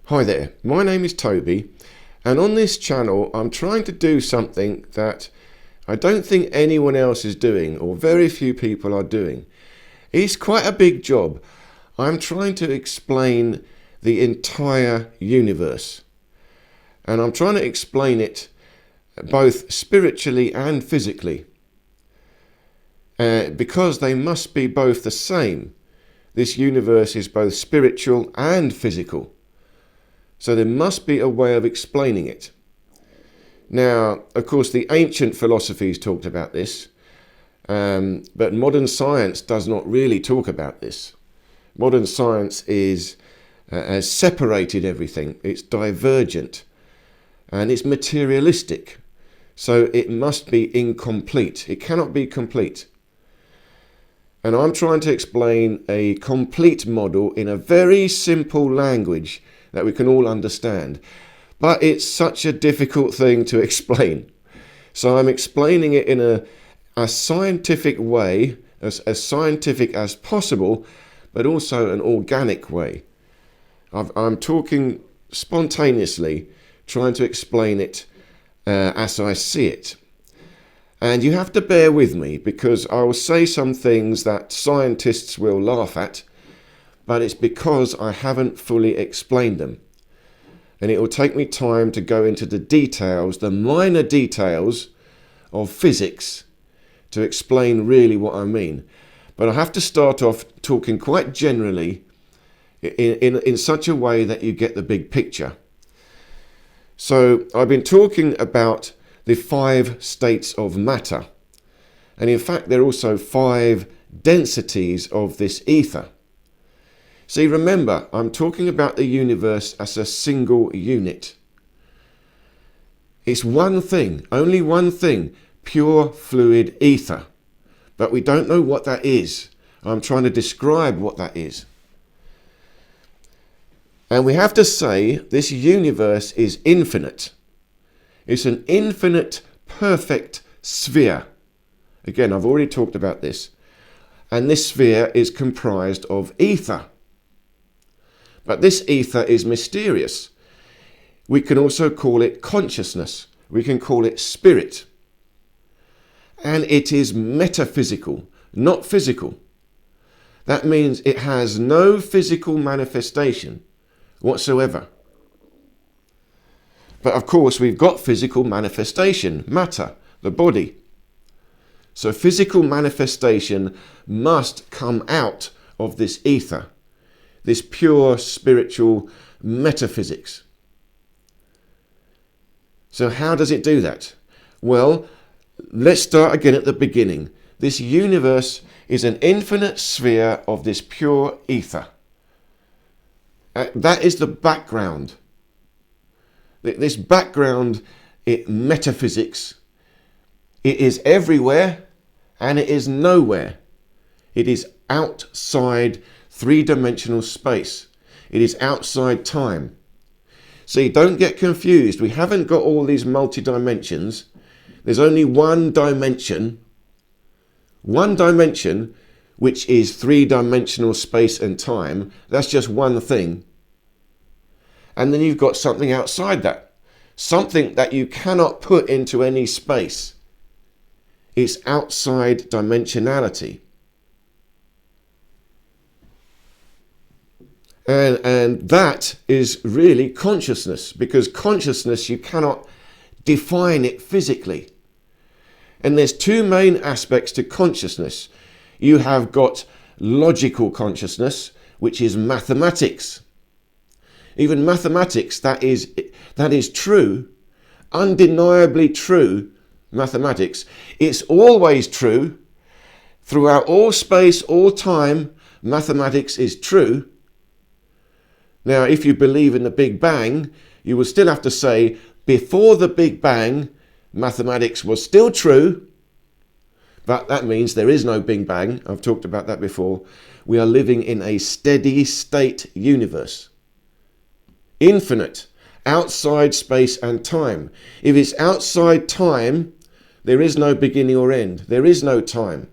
Hi there, my name is Toby, and on this channel I'm trying to do something that I don't think anyone else is doing, or very few people are doing. It's quite a big job. I'm trying to explain the entire universe, and I'm trying to explain it both spiritually and physically, because they must be both the same. This universe is both spiritual and physical. So there must be a way of explaining it. Now, of course, the ancient philosophies talked about this, but modern science does not really talk about this. Modern science has separated everything. It's divergent and it's materialistic. So it must be incomplete. It cannot be complete. And I'm trying to explain a complete model in a very simple language that we can all understand. But it's such a difficult thing to explain. So I'm explaining it in a scientific way, as scientific as possible, but also an organic way. I'm talking spontaneously, trying to explain it as I see it. And you have to bear with me, because I will say some things that scientists will laugh at, but it's because I haven't fully explained them. And it will take me time to go into the details, the minor details of physics, to explain really what I mean. But I have to start off talking quite generally in such a way that you get the big picture. So I've been talking about the 5 states of matter. And in fact, there are also 5 densities of this ether. See, remember, I'm talking about the universe as a single unit. It's one thing, only one thing, pure fluid ether. But we don't know what that is. I'm trying to describe what that is. And we have to say this universe is infinite. It's an infinite, perfect sphere. Again, I've already talked about this. And this sphere is comprised of ether. But this ether is mysterious. We can also call it consciousness. We can call it spirit. And it is metaphysical, not physical. That means it has no physical manifestation whatsoever. But of course, we've got physical manifestation, matter, the body. So physical manifestation must come out of this ether, this pure spiritual metaphysics. So how does it do that? Well, let's start again at the beginning. This universe is an infinite sphere of this pure ether. That is the background. This background, metaphysics, it is everywhere and it is nowhere. It is outside 3-dimensional space. It is outside time. See, don't get confused. We haven't got all these multi-dimensions. There's only one dimension, which is 3-dimensional space and time. That's just one thing. And then you've got something outside that, something that you cannot put into any space. It's outside dimensionality. And that is really consciousness, because consciousness, you cannot define it physically. And there's 2 main aspects to consciousness. You have got logical consciousness, which is mathematics. Even mathematics, that is true, undeniably true mathematics. It's always true. Throughout all space, all time, mathematics is true. Now, if you believe in the Big Bang, you will still have to say, before the Big Bang, mathematics was still true. But that means there is no Big Bang. I've talked about that before. We are living in a steady state universe. Infinite, outside space and time. If it's outside time, there is no beginning or end. There is no time.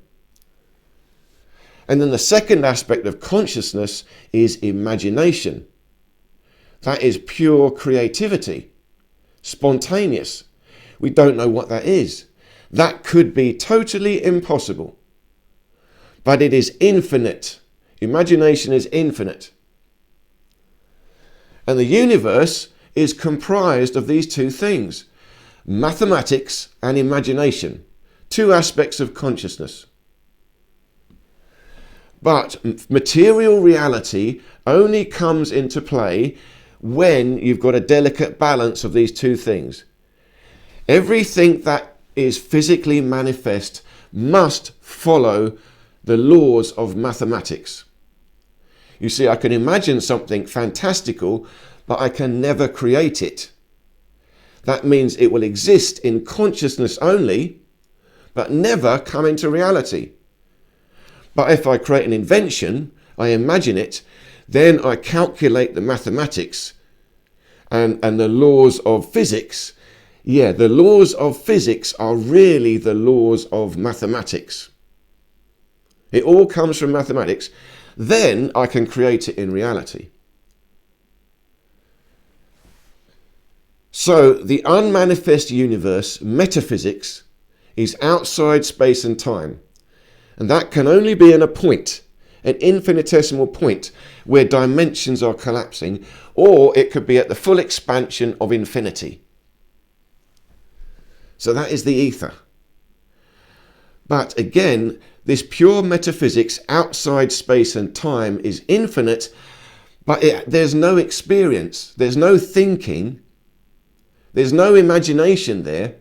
And then the second aspect of consciousness is imagination. That is pure creativity, spontaneous. We don't know what that is. That could be totally impossible. But it is infinite. Imagination is infinite. And the universe is comprised of these two things, mathematics and imagination, two aspects of consciousness. But material reality only comes into play when you've got a delicate balance of these two things. Everything that is physically manifest must follow the laws of mathematics. You see, I can imagine something fantastical, but I can never create it. That means it will exist in consciousness only, but never come into reality. But if I create an invention, I imagine it, then I calculate the mathematics and the laws of physics. Yeah, the laws of physics are really the laws of mathematics. It all comes from mathematics. Then I can create it in reality. So the unmanifest universe, metaphysics, is outside space and time. And that can only be in a point, an infinitesimal point where dimensions are collapsing, or it could be at the full expansion of infinity. So that is the ether. But again, this pure metaphysics outside space and time is infinite, but there's no experience, there's no thinking, there's no imagination there.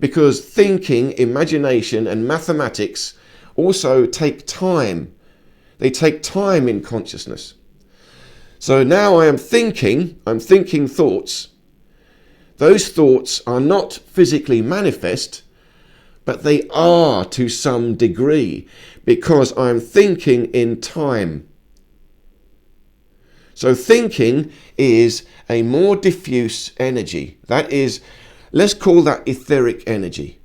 Because thinking, imagination and mathematics also take time. They take time in consciousness. So now I'm thinking thoughts. Those thoughts are not physically manifest, but they are to some degree because I'm thinking in time. So thinking is a more diffuse energy. That is, let's call that etheric energy.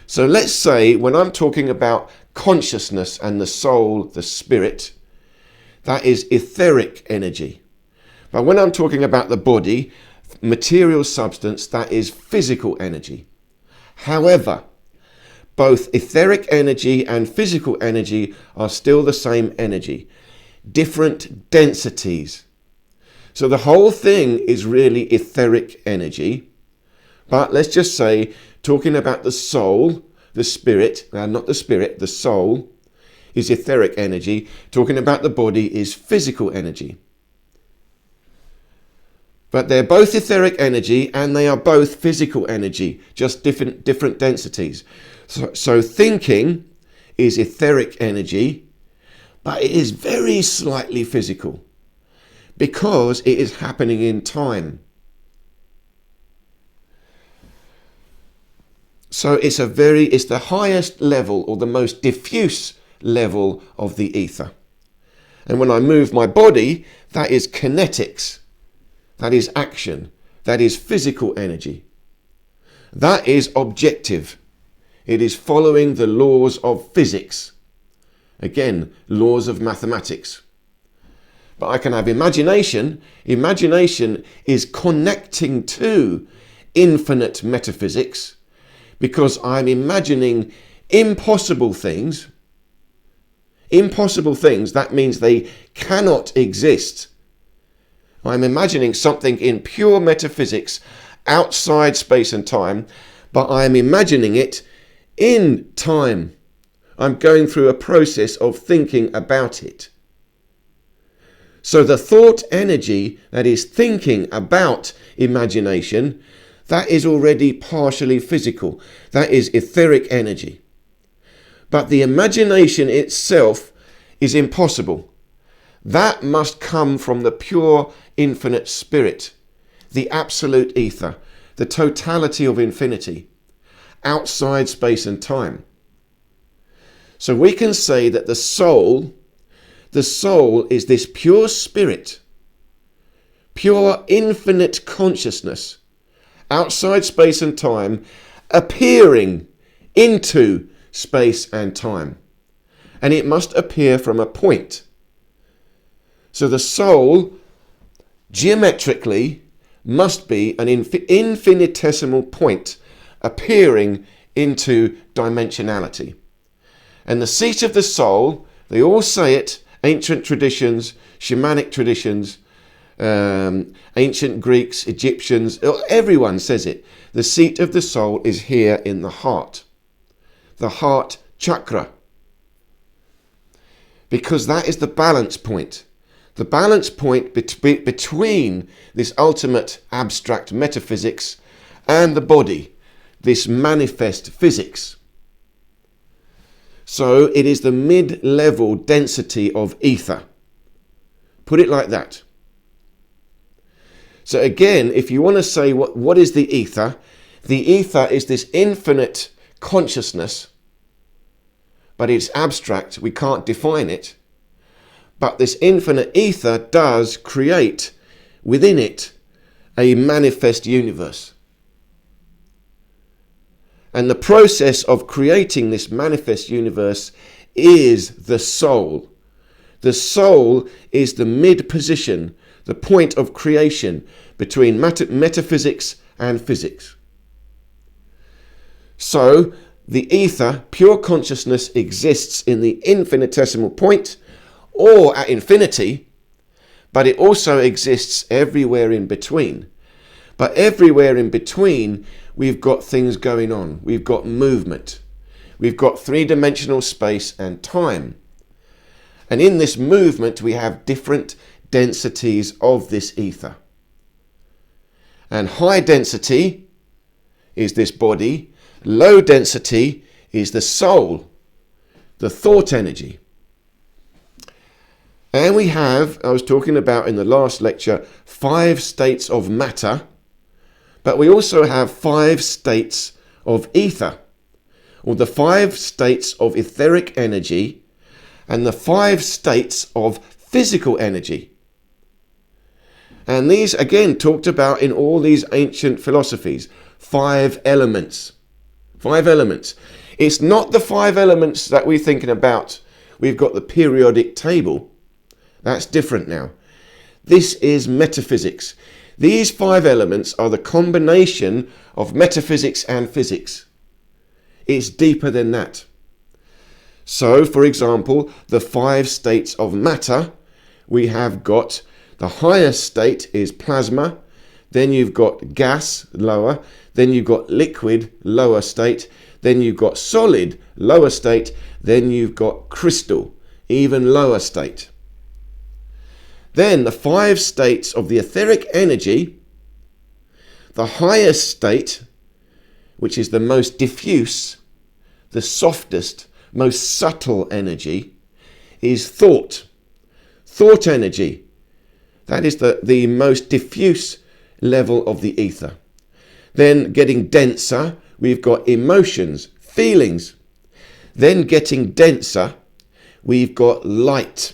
So let's say when I'm talking about consciousness and the soul, the spirit, that is etheric energy. But when I'm talking about the body, material substance, that is physical energy. However, both etheric energy and physical energy are still the same energy, different densities. So the whole thing is really etheric energy. But let's just say, talking about the soul, the spirit, not the spirit, the soul is etheric energy. Talking about the body is physical energy. But they're both etheric energy and they are both physical energy, just different densities. So thinking is etheric energy, but it is very slightly physical because it is happening in time. So it's the highest level or the most diffuse level of the ether. And when I move my body, that is kinetics. That is action. That is physical energy. That is objective. It is following the laws of physics. Again, laws of mathematics. But I can have imagination. Imagination is connecting to infinite metaphysics because I'm imagining impossible things. Impossible things, that means they cannot exist. I'm imagining something in pure metaphysics outside space and time, but I'm imagining it in time. I'm going through a process of thinking about it. So the thought energy that is thinking about imagination, that is already partially physical. That is etheric energy. But the imagination itself is impossible. That must come from the pure infinite spirit, the absolute ether, the totality of infinity, outside space and time. So we can say that the soul is this pure spirit, pure infinite consciousness, outside space and time, appearing into space and time. And it must appear from a point. So the soul geometrically must be an infinitesimal point appearing into dimensionality. And the seat of the soul, they all say it, ancient traditions, shamanic traditions, ancient Greeks, Egyptians, everyone says it. The seat of the soul is here in the heart chakra. Because that is the balance point. The balance point between this ultimate abstract metaphysics and the body, this manifest physics. So it is the mid-level density of ether. Put it like that. So again, if you want to say what is the ether is this infinite consciousness, but it's abstract, we can't define it. But this infinite ether does create within it a manifest universe. And the process of creating this manifest universe is the soul. The soul is the mid-position, the point of creation between metaphysics and physics. So, the ether, pure consciousness, exists in the infinitesimal point or at infinity, but it also exists everywhere in between. But everywhere in between, we've got things going on. We've got movement. We've got three-dimensional space and time. And in this movement, we have different densities of this ether. And high density is this body. Low density is the soul, the thought energy. And we have, I was talking about in the last lecture, 5 states of matter, but we also have 5 states of ether, or the 5 states of etheric energy, and the 5 states of physical energy. And these, again, talked about in all these ancient philosophies. 5 elements. 5 elements. It's not the 5 elements that we're thinking about. We've got the periodic table. That's different now. This is metaphysics. These 5 elements are the combination of metaphysics and physics. It's deeper than that. So, for example, the 5 states of matter, we have got the highest state is plasma, then you've got gas, lower, then you've got liquid, lower state, then you've got solid, lower state, then you've got crystal, even lower state. Then the 5 states of the etheric energy, the highest state, which is the most diffuse, the softest, most subtle energy, is thought. Thought energy. That is the most diffuse level of the ether. Then getting denser, we've got emotions, feelings. Then getting denser, we've got light.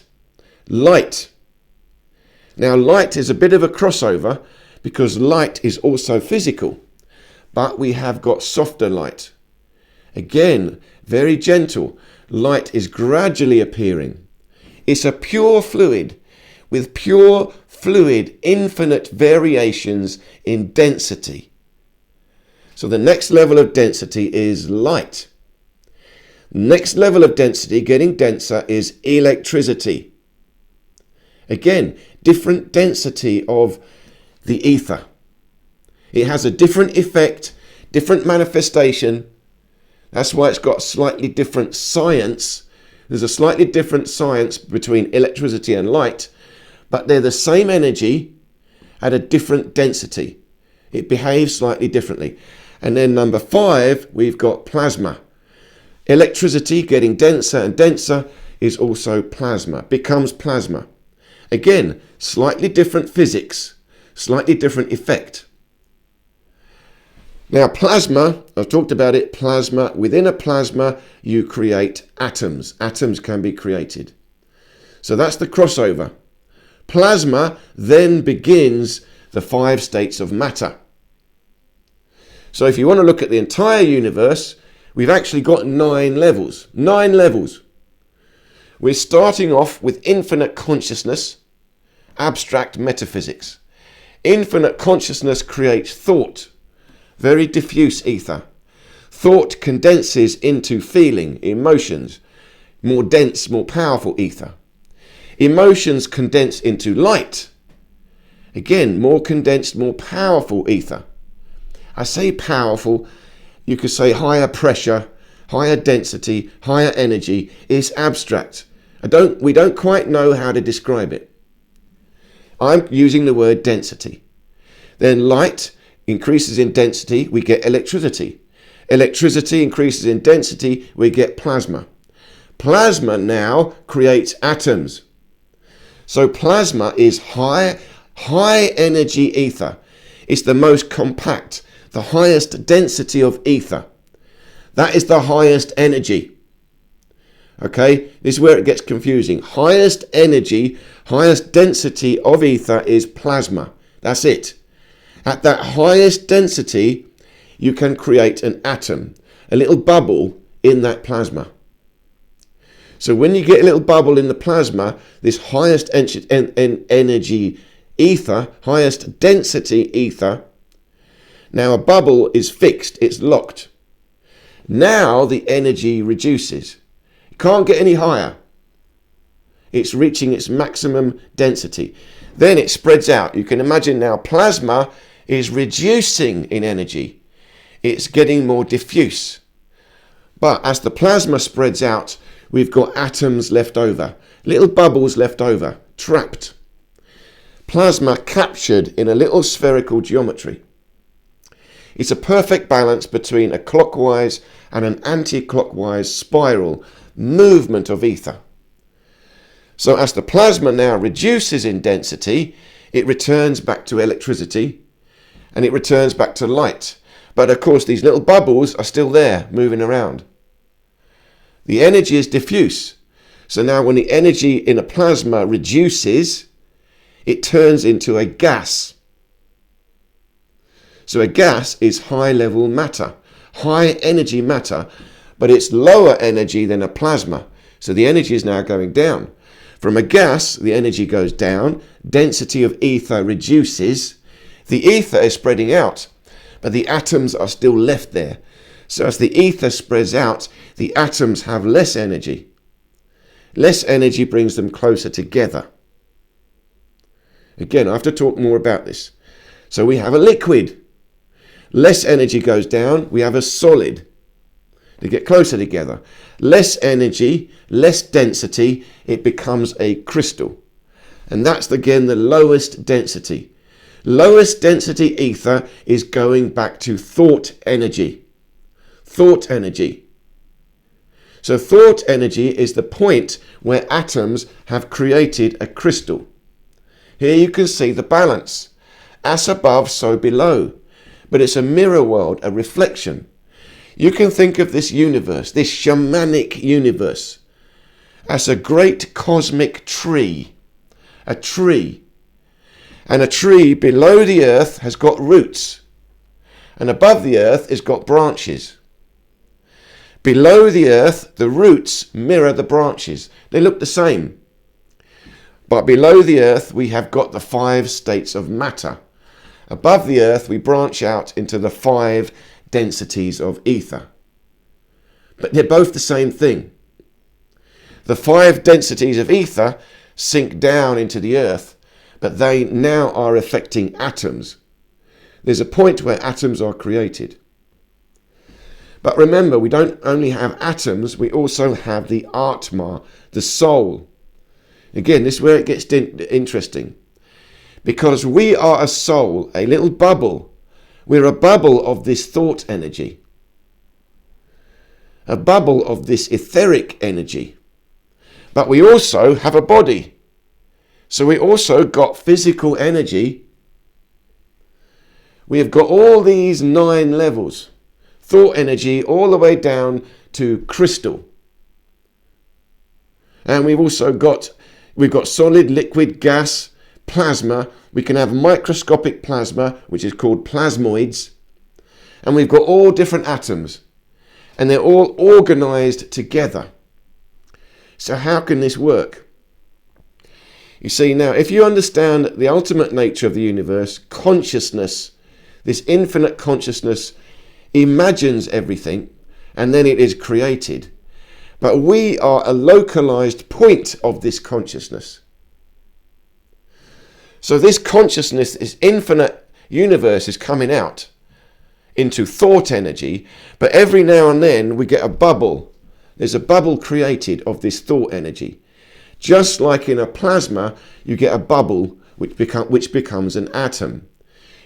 Light. Now light is a bit of a crossover because light is also physical, but we have got softer light. Again, very gentle. Light is gradually appearing. It's a pure fluid with pure fluid infinite variations in density. So the next level of density is light. Next level of density, getting denser, is electricity. Again, different density of the ether. It has a different effect, different manifestation. That's why it's got slightly different science. There's a slightly different science between electricity and light, but they're the same energy at a different density. It behaves slightly differently. And then number 5, we've got plasma. Electricity getting denser and denser is also plasma, becomes plasma. Again, slightly different physics, slightly different effect. Now plasma, I've talked about it, plasma. Within a plasma, you create atoms. Atoms can be created. So that's the crossover. Plasma then begins the 5 states of matter. So if you want to look at the entire universe, we've actually got 9 levels. 9 levels. We're starting off with infinite consciousness, abstract metaphysics. Infinite consciousness creates thought, very diffuse ether. Thought condenses into feeling, emotions, more dense, more powerful ether. Emotions condense into light. Again, more condensed, more powerful ether. I say powerful, you could say higher pressure, higher density, higher energy. It's abstract. We don't quite know how to describe it. I'm using the word density. Then light increases in density, we get electricity. Electricity increases in density, we get plasma. Plasma now creates atoms. So plasma is high energy ether. It's the most compact, the highest density of ether. That is the highest energy. Okay, this is where it gets confusing. Highest energy, highest density of ether is plasma. That's it. At that highest density, you can create an atom, a little bubble in that plasma. So when you get a little bubble in the plasma, this highest energy ether, highest density ether, now a bubble is fixed, it's locked. Now the energy reduces. It can't get any higher. It's reaching its maximum density. Then it spreads out. You can imagine now plasma is reducing in energy. It's getting more diffuse. But as the plasma spreads out, we've got atoms left over, little bubbles left over, trapped. Plasma captured in a little spherical geometry. It's a perfect balance between a clockwise and an anti-clockwise spiral movement of ether. So as the plasma now reduces in density, it returns back to electricity and it returns back to light. But of course these little bubbles are still there, moving around. The energy is diffuse. So now when the energy in a plasma reduces, it turns into a gas. So a gas is high level matter, high energy matter, but it's lower energy than a plasma. So the energy is now going down. From a gas, the energy goes down, density of ether reduces, the ether is spreading out, but the atoms are still left there. So as the ether spreads out, the atoms have less energy. Less energy brings them closer together. Again, I have to talk more about this. So we have a liquid. Less energy goes down, we have a solid. They get closer together. Less energy, less density, it becomes a crystal. And that's again the lowest density. Lowest density ether is going back to thought energy. Thought energy. So thought energy is the point where atoms have created a crystal. Here you can see the balance. As above, so below. But it's a mirror world, a reflection. You can think of this universe, this shamanic universe, as a great cosmic tree. A tree. And a tree below the earth has got roots. And above the earth has got branches. Below the earth, the roots mirror the branches. They look the same. But below the earth, we have got the 5 states of matter. Above the earth, we branch out into the 5 densities of ether. But they're both the same thing. The 5 densities of ether sink down into the earth, but they now are affecting atoms. There's a point where atoms are created. But remember, we don't only have atoms, we also have the Atma, the soul. Again, this is where it gets interesting. Because we are a soul, a little bubble. We're a bubble of this thought energy. A bubble of this etheric energy. But we also have a body. So we also got physical energy. We have got all these 9 levels. Thought energy all the way down to crystal. And we've got solid, liquid, gas, plasma. We can have microscopic plasma, which is called plasmoids. And we've got all different atoms. And they're all organized together. So how can this work? You see, now, if you understand the ultimate nature of the universe, consciousness, this infinite consciousness imagines everything, and then it is created. But we are a localized point of this consciousness. So this consciousness, this infinite universe, is coming out into thought energy, but every now and then we get a bubble. There's a bubble created of this thought energy. Just like in a plasma, you get a bubble which becomes an atom.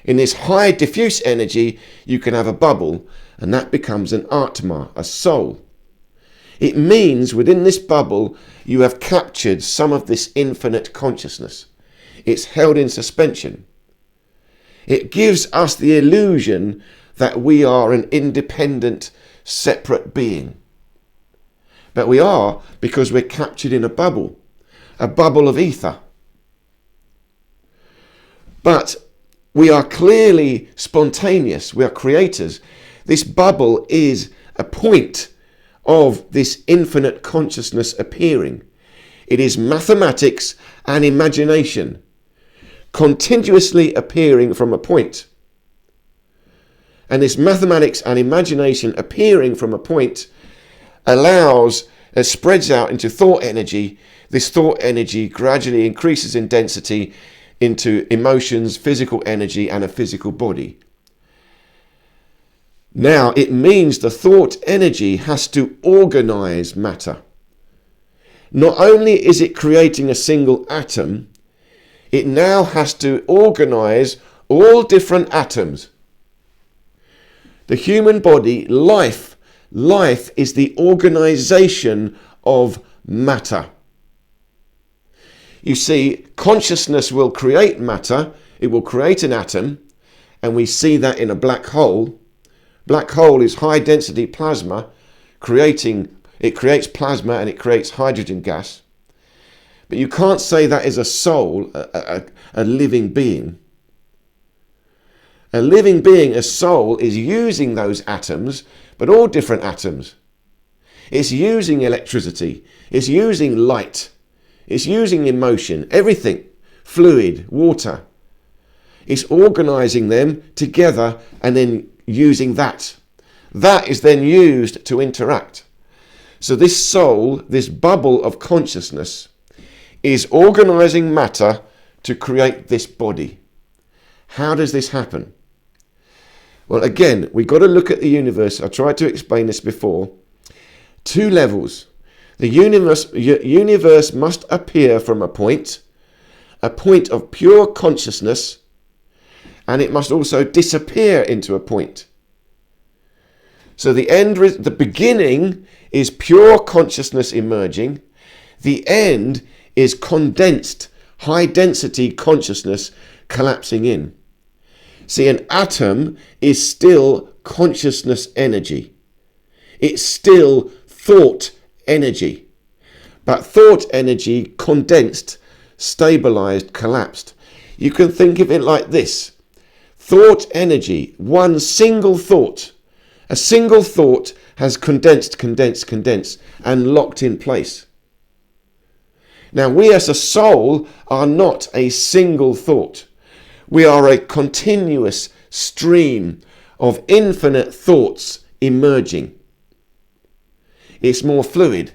In this high diffuse energy, you can have a bubble, and that becomes an atma, a soul. It means within this bubble, you have captured some of this infinite consciousness. It's held in suspension. It gives us the illusion that we are an independent, separate being. But we are, because we're captured in a bubble of ether. But we are clearly spontaneous. We are creators. This bubble is a point of this infinite consciousness appearing. It is mathematics and imagination continuously appearing from a point. And this mathematics and imagination appearing from a point spreads out into thought energy. This thought energy gradually increases in density into emotions, physical energy, and a physical body. Now, it means the thought energy has to organize matter. Not only is it creating a single atom, it now has to organize all different atoms. The human body, life is the organization of matter. You see, consciousness will create matter, it will create an atom, and we see that in a black hole. Black hole is high density plasma, it creates plasma and it creates hydrogen gas. But you can't say that is a soul, a living being. A living being, a soul, is using those atoms, but all different atoms. It's using electricity, it's using light, it's using emotion, everything, fluid, water. It's organizing them together and then using that. That is then used to interact. So this soul, this bubble of consciousness, is organizing matter to create this body. How does this happen? Well, again, we've got to look at the universe. I tried to explain this before. Two levels. The universe must appear from a point of pure consciousness, and it must also disappear into a point. So the beginning is pure consciousness emerging. The end is condensed, high-density consciousness collapsing in. See, an atom is still consciousness energy. It's still thought energy. But thought energy condensed, stabilized, collapsed. You can think of it like this. Thought energy, one single thought. A single thought has condensed, and locked in place. Now, we as a soul are not a single thought. We are a continuous stream of infinite thoughts emerging. It's more fluid.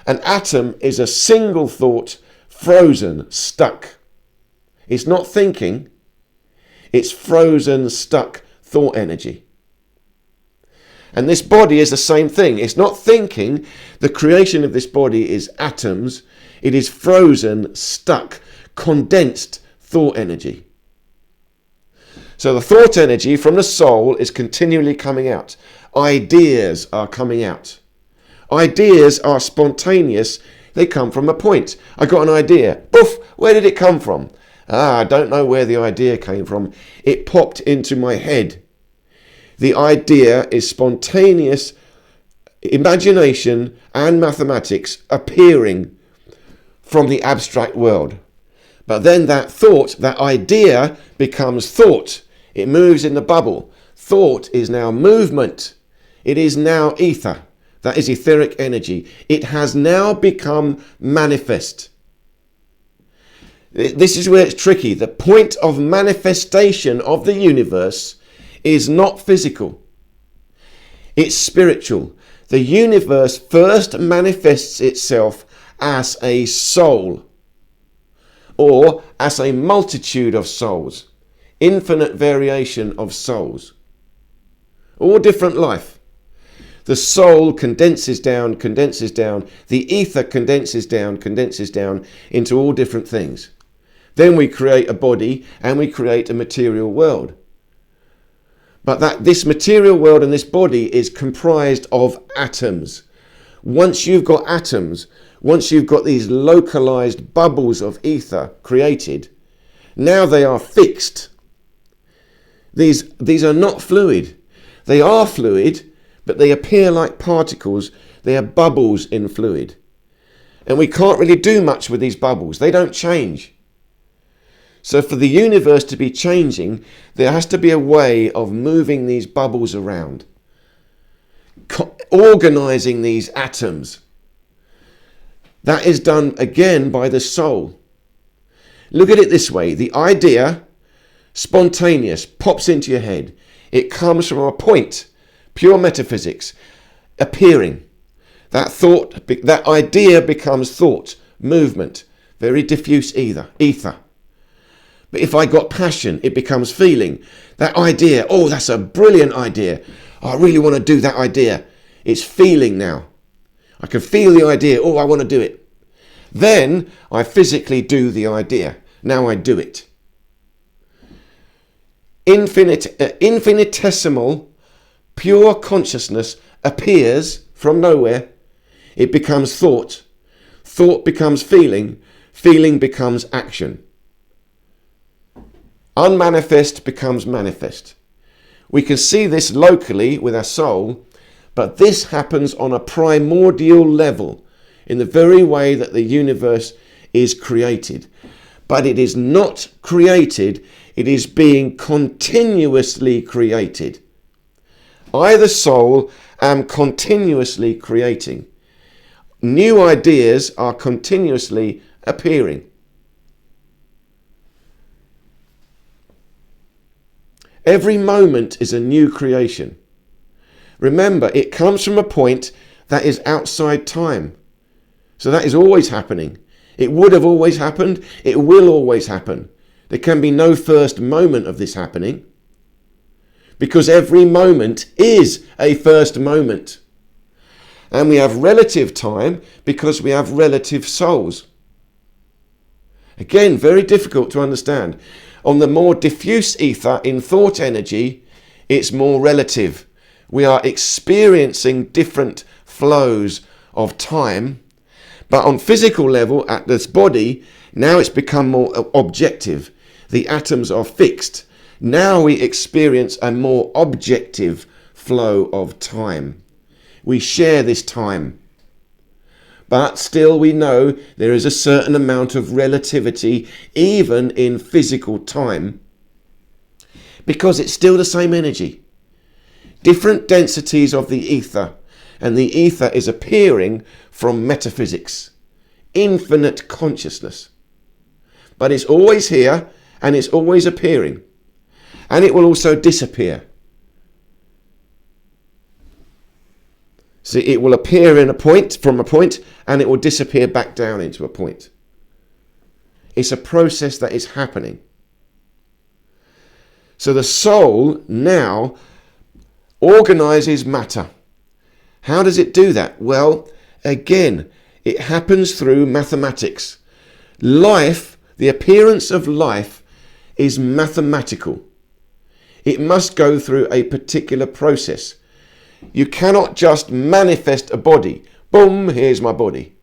An atom is a single thought, frozen, stuck. It's not thinking. It's frozen, stuck thought energy. And this body is the same thing. It's not thinking. The creation of this body is atoms. It is frozen, stuck, condensed thought energy. So the thought energy from the soul is continually coming out. Ideas are coming out. Ideas are spontaneous. They come from a point. I got an idea. Poof! Where did it come from? I don't know where the idea came from. It popped into my head. The idea is spontaneous imagination and mathematics appearing from the abstract world. But then that thought, that idea becomes thought. It moves in the bubble. Thought is now movement. It is now ether. That is etheric energy. It has now become manifest. This is where it's tricky. The point of manifestation of the universe is not physical. It's spiritual. The universe first manifests itself as a soul, or as a multitude of souls, infinite variation of souls, all different life. The soul condenses down, the ether condenses down into all different things. Then we create a body and we create a material world. But this material world and this body is comprised of atoms. Once you've got atoms, once you've got these localized bubbles of ether created, now they are fixed. These are not fluid. They are fluid, but they appear like particles. They are bubbles in fluid. And we can't really do much with these bubbles. They don't change. So for the universe to be changing, there has to be a way of moving these bubbles around, organizing these atoms. That is done again by the soul. Look at it this way. The idea, spontaneous, pops into your head. It comes from a point, pure metaphysics, appearing. That idea becomes thought, movement, very diffuse ether. But if I got passion, it becomes feeling. That idea, oh, that's a brilliant idea. I really want to do that idea. It's feeling now. I can feel the idea. Oh, I want to do it. Then I physically do the idea. Now I do it. Infinitesimal, pure consciousness appears from nowhere. It becomes thought. Thought becomes feeling. Feeling becomes action. Unmanifest becomes manifest. We can see this locally with our soul, but this happens on a primordial level, in the very way that the universe is created. But it is not created, it is being continuously created. I, the soul, am continuously creating. New ideas are continuously appearing. Every moment is a new creation. Remember, it comes from a point that is outside time. So that is always happening. It would have always happened. It will always happen. There can be no first moment of this happening, because every moment is a first moment. And we have relative time because we have relative souls. Again, very difficult to understand. On the more diffuse ether in thought energy, it's more relative. We are experiencing different flows of time. But on physical level, at this body, now it's become more objective. The atoms are fixed. Now we experience a more objective flow of time. We share this time. But still we know there is a certain amount of relativity even in physical time, because it's still the same energy. Different densities of the ether, and the ether is appearing from metaphysics, infinite consciousness. But it's always here and it's always appearing, and it will also disappear. So it will appear from a point, and it will disappear back down into a point. It's a process that is happening. So the soul now organizes matter. How does it do that? Well, again, it happens through mathematics. Life, the appearance of life, is mathematical. It must go through a particular process. You cannot just manifest a body. Boom, here's my body.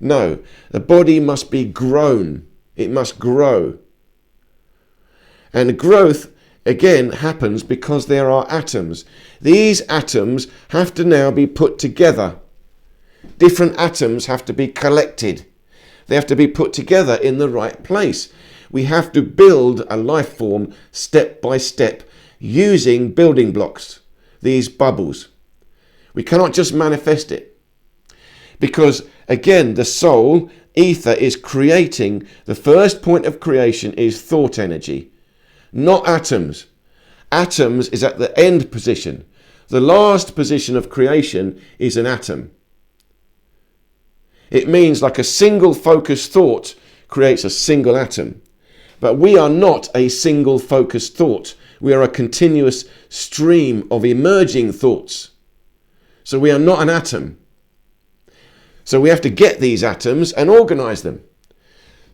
No, the body must be grown. It must grow. And growth, again, happens because there are atoms. These atoms have to now be put together. Different atoms have to be collected. They have to be put together in the right place. We have to build a life form step by step using building blocks, these bubbles. We cannot just manifest it, because again the soul ether is creating, the first point of creation is thought energy, not atoms. Atoms is at the end position. The last position of creation is an atom. It means like a single focused thought creates a single atom. But we are not a single focused thought. We are a continuous stream of emerging thoughts. So we are not an atom. So we have to get these atoms and organize them.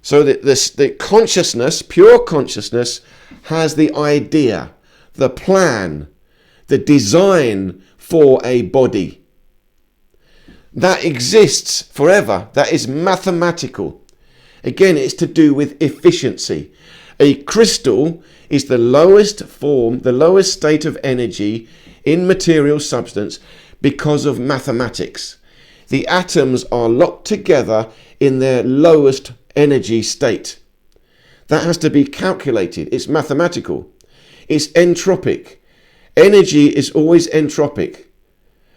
So that the consciousness, pure consciousness, has the idea, the plan, the design for a body. That exists forever. That is mathematical. Again, it's to do with efficiency. A crystal is the lowest form, the lowest state of energy in material substance because of mathematics. The atoms are locked together in their lowest energy state. That has to be calculated. It's mathematical. It's entropic. Energy is always entropic.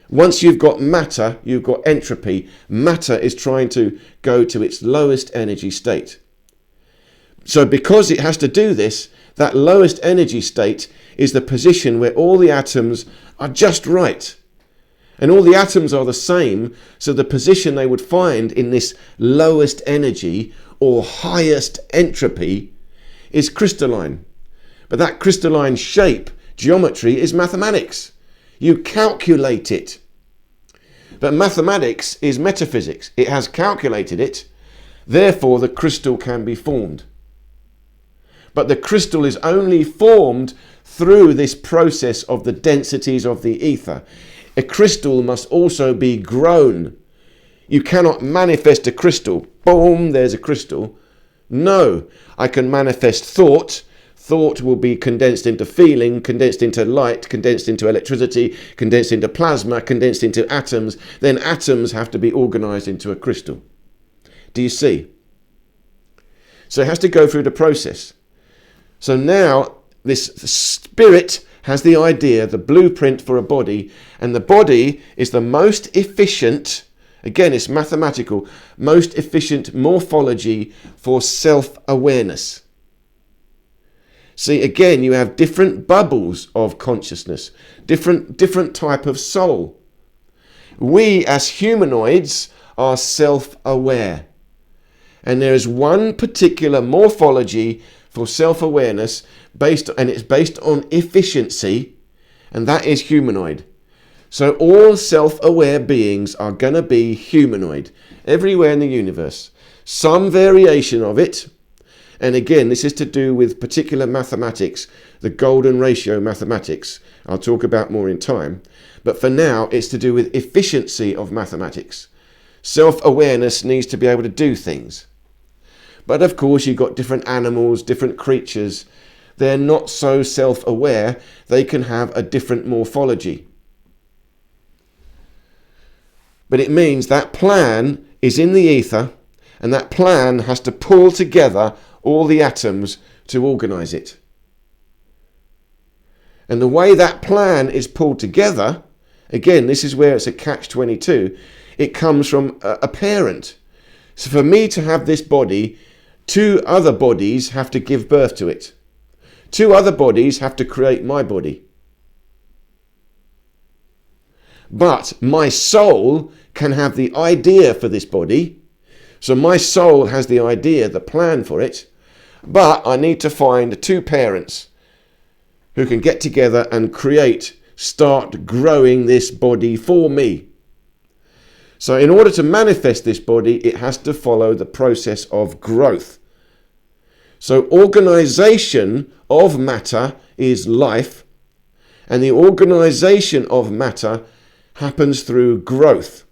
Once you've got matter, you've got entropy. Matter is trying to go to its lowest energy state. So because it has to do this, that lowest energy state is the position where all the atoms are just right. And all the atoms are the same, so the position they would find in this lowest energy or highest entropy is crystalline. But that crystalline shape, geometry, is mathematics. You calculate it. But mathematics is metaphysics. It has calculated it. Therefore, the crystal can be formed. But the crystal is only formed through this process of the densities of the ether. A crystal must also be grown. You cannot manifest a crystal. Boom, there's a crystal. No, I can manifest thought. Thought will be condensed into feeling, condensed into light, condensed into electricity, condensed into plasma, condensed into atoms. Then atoms have to be organized into a crystal. Do you see? So it has to go through the process. So now this spirit has the idea, the blueprint for a body, and the body is the most efficient, again it's mathematical, most efficient morphology for self-awareness. See, again, you have different bubbles of consciousness, different type of soul. We as humanoids are self-aware. And there is one particular morphology for self-awareness and it's based on efficiency, and that is humanoid. So all self-aware beings are going to be humanoid everywhere in the universe. Some variation of it. And again, this is to do with particular mathematics, the golden ratio mathematics. I'll talk about more in time. But for now, it's to do with efficiency of mathematics. Self-awareness needs to be able to do things. But of course, you've got different animals, different creatures. They're not so self-aware. They can have a different morphology. But it means that plan is in the ether, and that plan has to pull together all the atoms to organize it. And the way that plan is pulled together, again, this is where it's a catch-22, it comes from a parent. So for me to have this body, two other bodies have to give birth to it. Two other bodies have to create my body. But my soul can have the idea for this body. So my soul has the idea, the plan for it. But I need to find two parents who can get together and start growing this body for me. So in order to manifest this body, it has to follow the process of growth. So organization of matter is life, and the organization of matter happens through growth.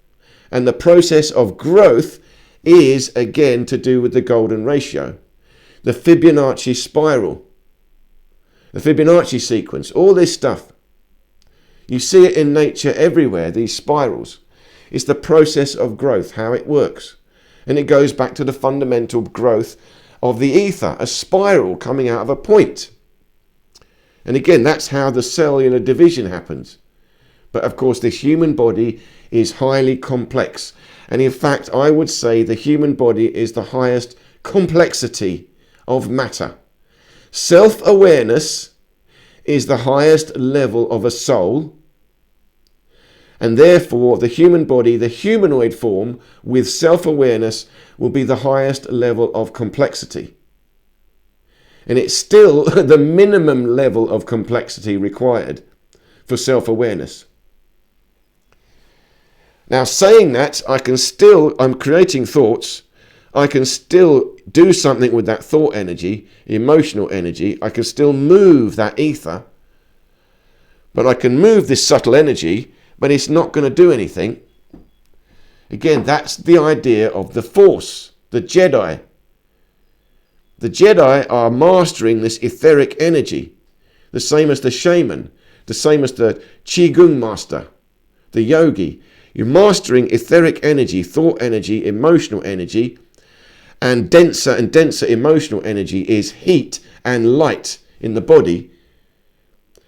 And the process of growth is again to do with the golden ratio. The Fibonacci spiral, the Fibonacci sequence, all this stuff. You see it in nature everywhere, these spirals. It's the process of growth, how it works. And it goes back to the fundamental growth of the ether, a spiral coming out of a point. And again, that's how the cellular division happens. But of course, this human body is highly complex. And in fact, I would say the human body is the highest complexity of matter. Self-awareness is the highest level of a soul, and therefore the human body, the humanoid form with self-awareness, will be the highest level of complexity. And it's still the minimum level of complexity required for self-awareness. Now, saying that, I'm creating thoughts. I can still do something with that thought energy, emotional energy. I can still move that ether. But I can move this subtle energy, but it's not going to do anything. Again, that's the idea of the Force, the Jedi. The Jedi are mastering this etheric energy, the same as the shaman, the same as the Qigong master, the yogi. You're mastering etheric energy, thought energy, emotional energy, and denser emotional energy is heat and light in the body.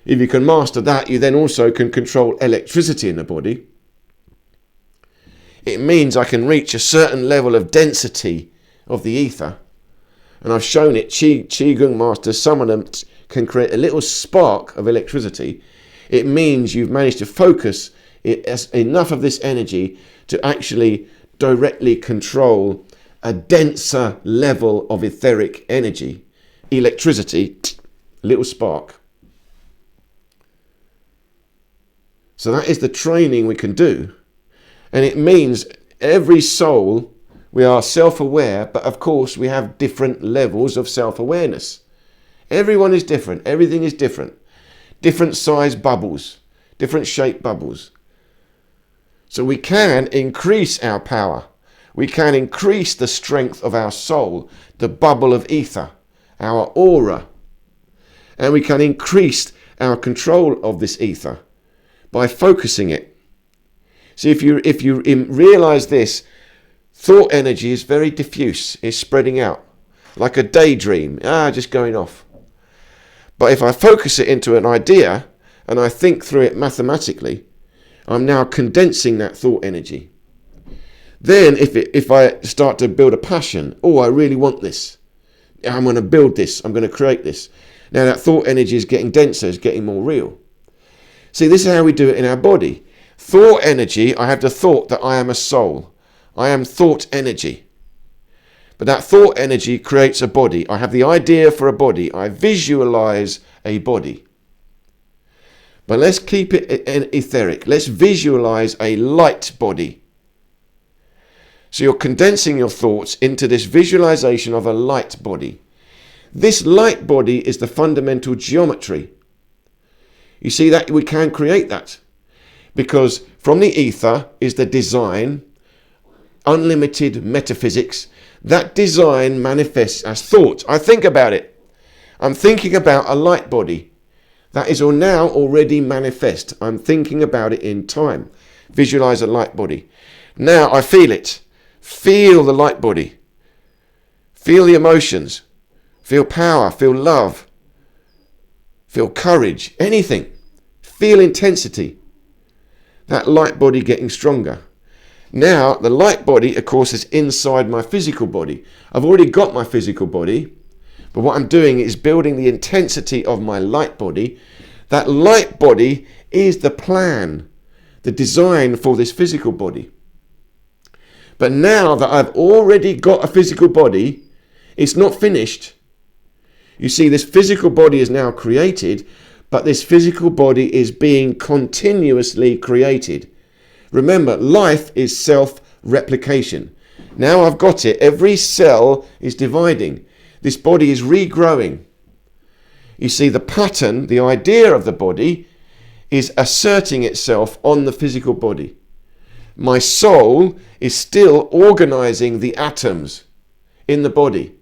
If you can master that, you then also can control electricity in the body. It means I can reach a certain level of density of the ether. And I've shown it, Qigong masters, some of them can create a little spark of electricity. It means you've managed to focus enough of this energy to actually directly control a denser level of etheric energy. Electricity, a little spark. So that is the training we can do. And it means every soul, we are self-aware, but of course we have different levels of self-awareness. Everyone is different. Everything is different. Different size bubbles, different shape bubbles. So we can increase our power. We can increase the strength of our soul, the bubble of ether, our aura. And we can increase our control of this ether by focusing it. See, if you realize this, thought energy is very diffuse. It's spreading out like a daydream, just going off. But if I focus it into an idea and I think through it mathematically, I'm now condensing that thought energy. Then if I start to build a passion, I really want this. I'm going to build this. I'm going to create this. Now that thought energy is getting denser, is getting more real. See, this is how we do it in our body. Thought energy, I have the thought that I am a soul. I am thought energy. But that thought energy creates a body. I have the idea for a body. I visualize a body. But let's keep it etheric. Let's visualize a light body. So you're condensing your thoughts into this visualization of a light body. This light body is the fundamental geometry. You see that we can create that. Because from the ether is the design, unlimited metaphysics. That design manifests as thought. I think about it. I'm thinking about a light body. That is now already manifest. I'm thinking about it in time. Visualize a light body. Now I feel it. Feel the light body. Feel the emotions. Feel power. Feel love. Feel courage. Anything. Feel intensity. That light body getting stronger. Now, the light body, of course, is inside my physical body. I've already got my physical body, but what I'm doing is building the intensity of my light body. That light body is the plan, the design for this physical body. But now that I've already got a physical body, it's not finished. You see, this physical body is now created, but this physical body is being continuously created. Remember, life is self-replication. Now I've got it. Every cell is dividing. This body is regrowing. You see, the pattern, the idea of the body is asserting itself on the physical body. My soul is still organizing the atoms in the body.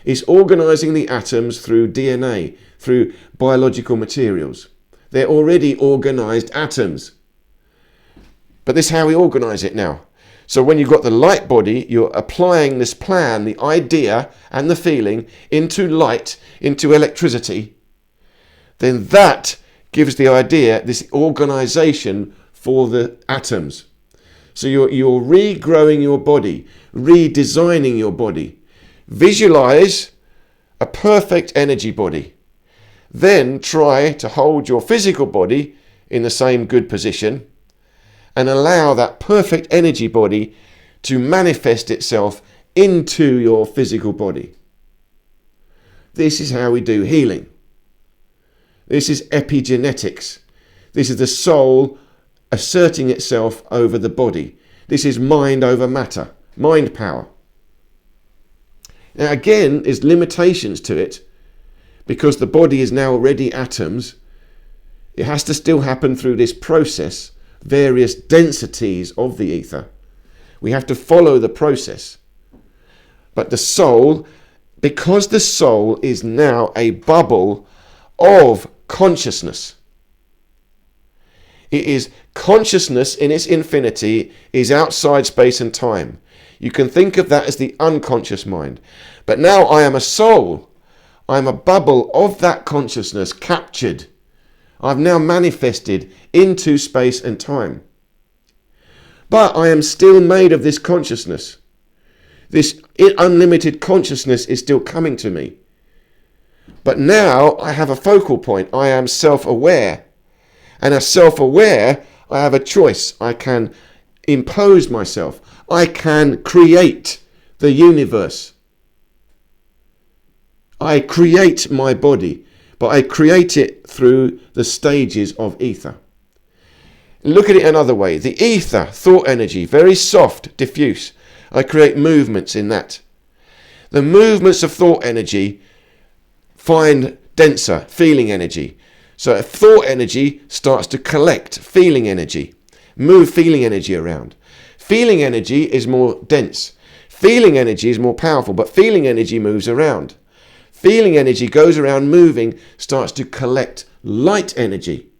It's organizing the atoms through DNA, through biological materials. They're already organized atoms. But this is how we organize it now. So when you've got the light body, you're applying this plan, the idea and the feeling into light, into electricity. Then that gives the idea, this organization for the atoms. So you're regrowing your body, redesigning your body. Visualize a perfect energy body. Then try to hold your physical body in the same good position and allow that perfect energy body to manifest itself into your physical body. This is how we do healing. This is epigenetics. This is the soul asserting itself over the body. This is mind over matter, mind power. Now again, there's limitations to it because the body is now already atoms. It has to still happen through this process, various densities of the ether. We have to follow the process. But the soul, because the soul is now a bubble of consciousness, it is consciousness in its infinity, is outside space and time. You can think of that as the unconscious mind. But now I am a soul. I am a bubble of that consciousness captured. I've now manifested into space and time. But I am still made of this consciousness. This unlimited consciousness is still coming to me. But now I have a focal point. I am self-aware. And as self-aware, I have a choice. I can impose myself. I can create the universe. I create my body, but I create it through the stages of ether. Look at it another way. The ether, thought energy, very soft, diffuse. I create movements in that. The movements of thought energy find denser, feeling energy. So if thought energy starts to collect feeling energy, move feeling energy around. Feeling energy is more dense. Feeling energy is more powerful, but feeling energy moves around. Feeling energy goes around moving, starts to collect light energy.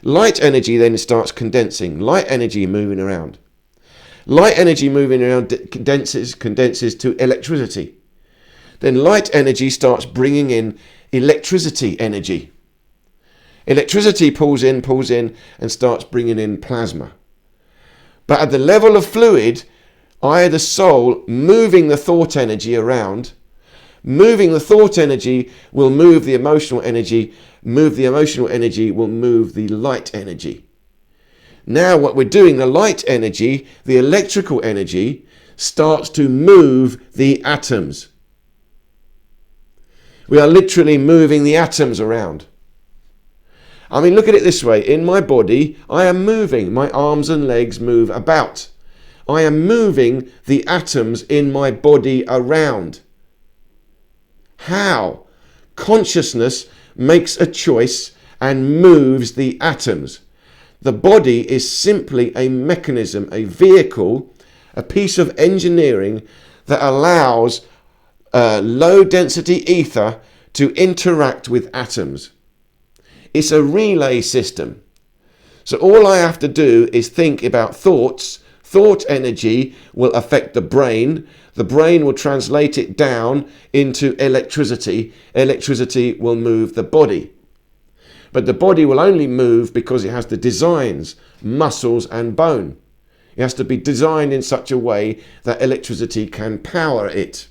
Light energy then starts condensing. Light energy moving around. Light energy moving around condenses to electricity. Then light energy starts bringing in electricity energy. Electricity pulls in and starts bringing in plasma. But at the level of fluid, I, the soul, moving the thought energy around. Moving the thought energy will move the emotional energy. Move the emotional energy will move the light energy. Now what we're doing, the light energy, the electrical energy, starts to move the atoms. We are literally moving the atoms around. I mean, look at it this way. In my body, I am moving. My arms and legs move about. I am moving the atoms in my body around. How? Consciousness makes a choice and moves the atoms. The body is simply a mechanism, a vehicle, a piece of engineering that allows low density ether to interact with atoms. It's a relay system. So all I have to do is think about thoughts. Thought energy will affect the brain. The brain will translate it down into electricity. Electricity will move the body. But the body will only move because it has the designs, muscles and bone. It has to be designed in such a way that electricity can power it.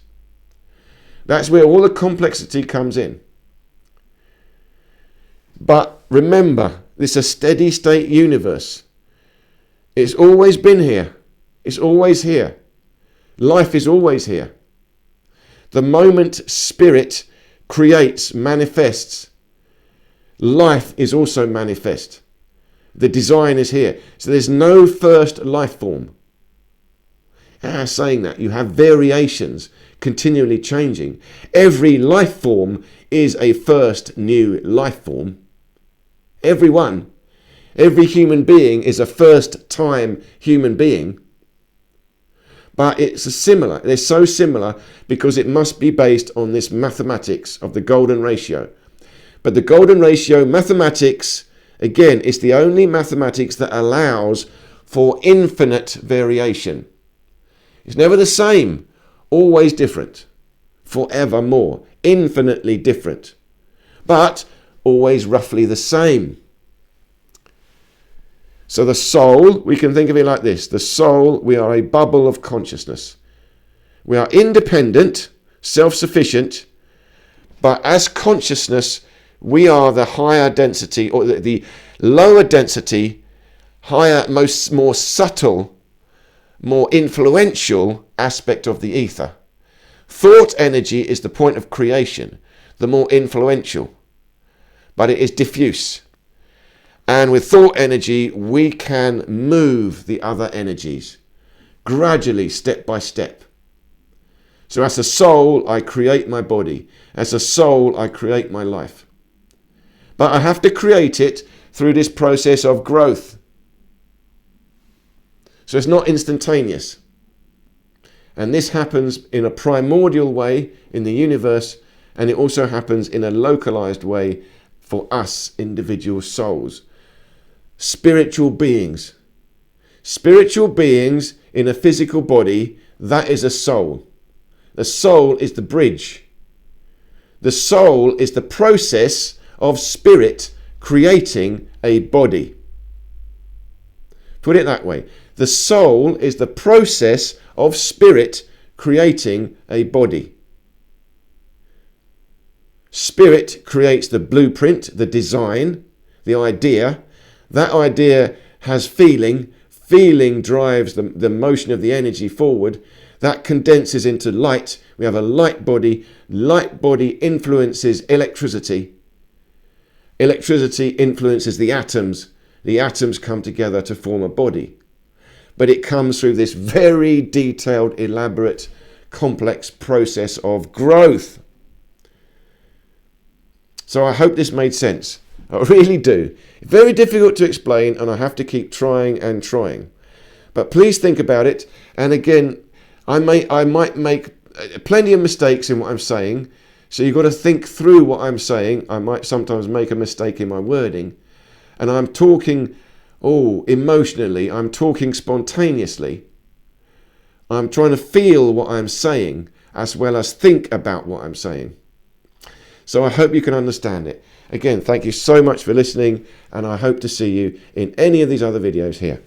That's where all the complexity comes in. But remember, this is a steady state universe. It's always been here. It's always here. Life is always here. The moment spirit creates, manifests, life is also manifest. The design is here. So there's no first life form. Saying that, you have variations continually changing. Every life form is a first new life form. Every one. Every human being is a first time human being. But it's similar. They're so similar because it must be based on this mathematics of the golden ratio. But the golden ratio mathematics, again, is the only mathematics that allows for infinite variation. It's never the same, always different, forevermore, infinitely different, but always roughly the same. So the soul, we can think of it like this. The soul, we are a bubble of consciousness. We are independent, self-sufficient, but as consciousness, we are the higher density, or the lower density, higher, more subtle, more influential aspect of the ether. Thought energy is the point of creation, the more influential, but it is diffuse. And with thought energy, we can move the other energies gradually, step by step. So as a soul, I create my body. As a soul, I create my life. But I have to create it through this process of growth. So it's not instantaneous. And this happens in a primordial way in the universe, and it also happens in a localized way for us individual souls. Spiritual beings. Spiritual beings in a physical body, that is a soul. The soul is the bridge. The soul is the process of spirit creating a body. Put it that way. The soul is the process of spirit creating a body. Spirit creates the blueprint, the design, the idea. That idea has feeling. Feeling drives the motion of the energy forward. That condenses into light. We have a light body. Light body influences electricity. Electricity influences the atoms. The atoms come together to form a body. But it comes through this very detailed, elaborate, complex process of growth. So I hope this made sense. I really do. Very difficult to explain, and I have to keep trying and trying. But please think about it. And again, I might make plenty of mistakes in what I'm saying. So you've got to think through what I'm saying. I might sometimes make a mistake in my wording. And I'm talking, emotionally. I'm talking spontaneously. I'm trying to feel what I'm saying as well as think about what I'm saying. So I hope you can understand it. Again, thank you so much for listening, and I hope to see you in any of these other videos here.